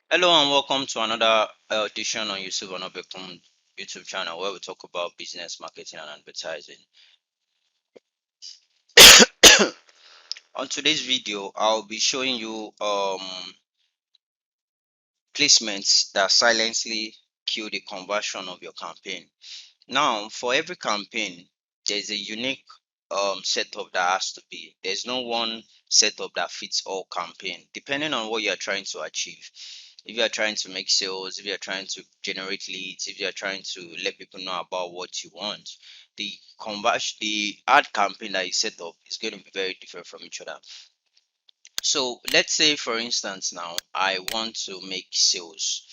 Hello and welcome to another edition on Yusuf Onabekun YouTube channel where we talk about business, marketing, and advertising. On today's video, I'll be showing you placements that silently kill the conversion of your campaign. Now, for every campaign, there's a unique setup that has to be. There's no one setup that fits all campaign, depending on what you're trying to achieve. If you are trying to make sales, if you are trying to generate leads, if you are trying to let people know about what you want, the ad campaign that you set up is going to be very different from each other. So let's say, for instance, now I want to make sales.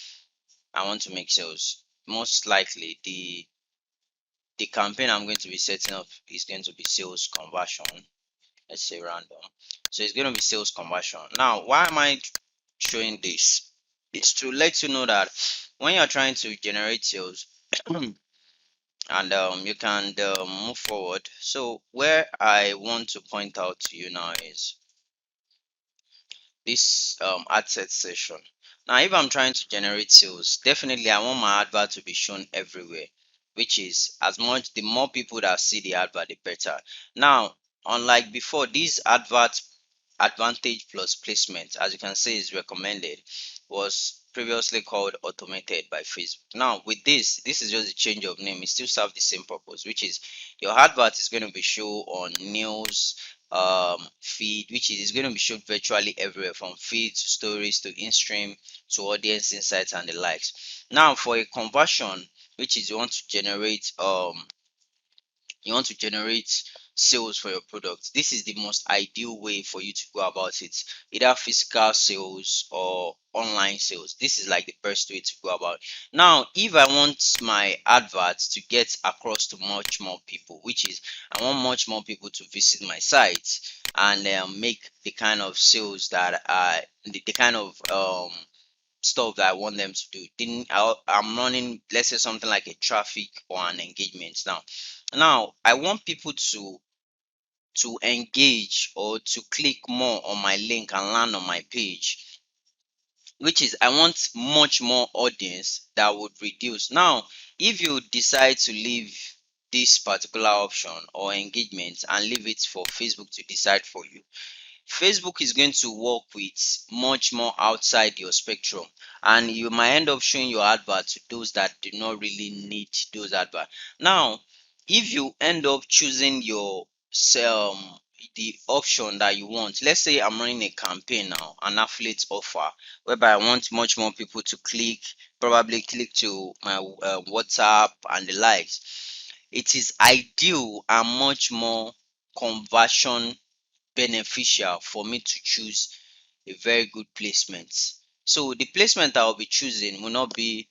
I want to make sales. Most likely, the campaign I'm going to be setting up is going to be sales conversion. Let's say random. So it's going to be sales conversion. Now, why am I showing this? It's to let you know that when you're trying to generate sales and you can move forward. So where I want to point out to you now is this ad set session. Now, if I'm trying to generate sales, definitely I want my advert to be shown everywhere, which is as much the more people that see the advert, the better. Now, unlike before, this advert advantage plus placement, as you can see, is recommended, was previously called automated by Facebook. Now, with this is just a change of name. It still serves the same purpose, which is your advert is going to be shown on news feed, which is going to be shown virtually everywhere, from feed to stories to in-stream to audience insights and the likes. Now, for a conversion, which is you want to generate sales for your product, this is the most ideal way for you to go about it. Either physical sales or online sales, this is like the best way to go about it. Now, if I want my advert to get across to much more people, which is I want much more people to visit my site and make the kind of sales that the kind of stuff that I want them to do. Then I'm running, let's say, something like a traffic or an engagement. Now I want people to engage or to click more on my link and land on my page, which is I want much more audience that would reduce. Now, if you decide to leave this particular option or engagement and leave it for Facebook to decide for you, Facebook is going to work with much more outside your spectrum, and you might end up showing your advert to those that do not really need those adverts. Now, if you end up choosing your the option that you want, let's say I'm running a campaign now, an affiliate offer, whereby I want much more people to probably click to my WhatsApp and the likes. It is ideal and much more conversion beneficial for me to choose a very good placement. So the placement I'll be choosing will not be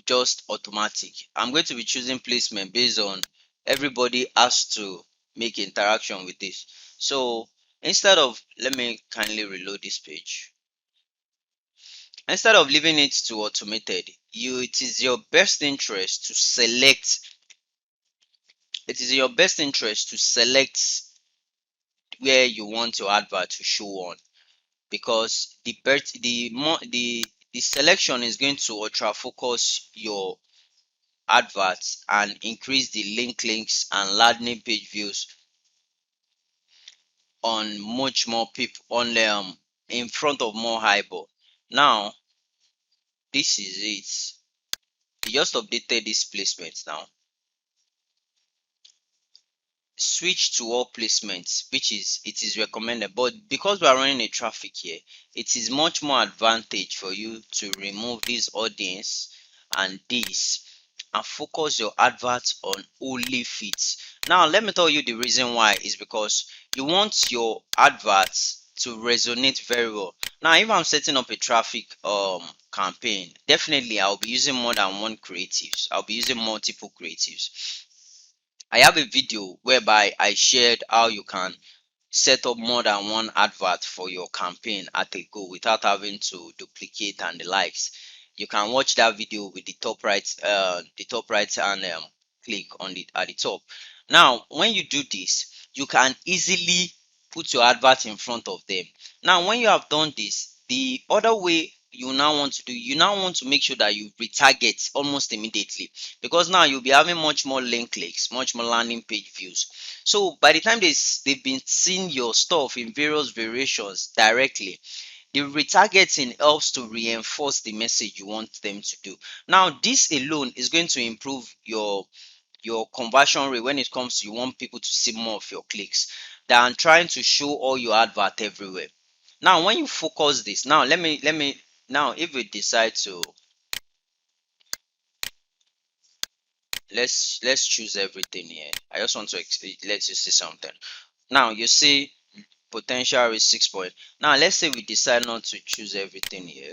just automatic. I'm going to be choosing placement based on everybody has to make interaction with this. So instead of, let me kindly reload this page. Instead of leaving it to automated, it is your best interest to where you want your advert to show on, because the selection is going to ultra focus your adverts and increase the links and landing page views on much more people on in front of more eyeball. Now, this is it. They just updated this placement now. Switch to all placements, which is it is recommended, but because we are running a traffic here, it is much more advantage for you to remove this audience and this and focus your adverts on only feeds. Now let me tell you the reason why is because you want your adverts to resonate very well. Now if I'm setting up a traffic campaign, definitely I'll be using more than one creatives. I'll be using multiple creatives. I have a video whereby I shared how you can set up more than one advert for your campaign at a go without having to duplicate and the likes. You can watch that video with the top right and click on it at the top. Now, when you do this, you can easily put your advert in front of them. Now when you have done this, the other way you now want to do, you now want to make sure that you retarget almost immediately, because now you'll be having much more link clicks, much more landing page views. So by the time they've been seeing your stuff in various variations directly, the retargeting helps to reinforce the message you want them to do. Now this alone is going to improve your conversion rate when it comes to, you want people to see more of your clicks than trying to show all your advert everywhere. Now when you focus this, now let me now if we decide to, let's choose everything here. I just want to let you see something. Now you see potential is 6 point. Now let's say we decide not to choose everything here.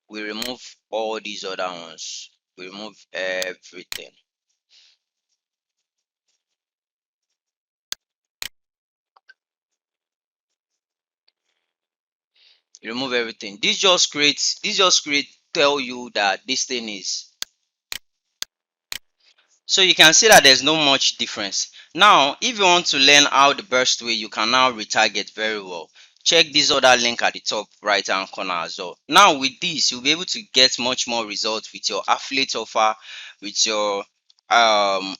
We remove all these other ones. We remove everything. Remove everything. This just create tell you that this thing is, so you can see that there's no much difference. Now if you want to learn how the best way you can now retarget very well, check this other link at the top right hand corner as well. Now with this you'll be able to get much more results with your affiliate offer, with your um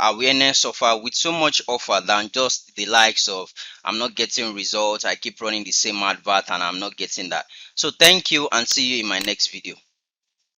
awareness offer, with so much offer than just the likes of, I'm not getting results, I keep running the same advert and I'm not getting that. So thank you and see you in my next video.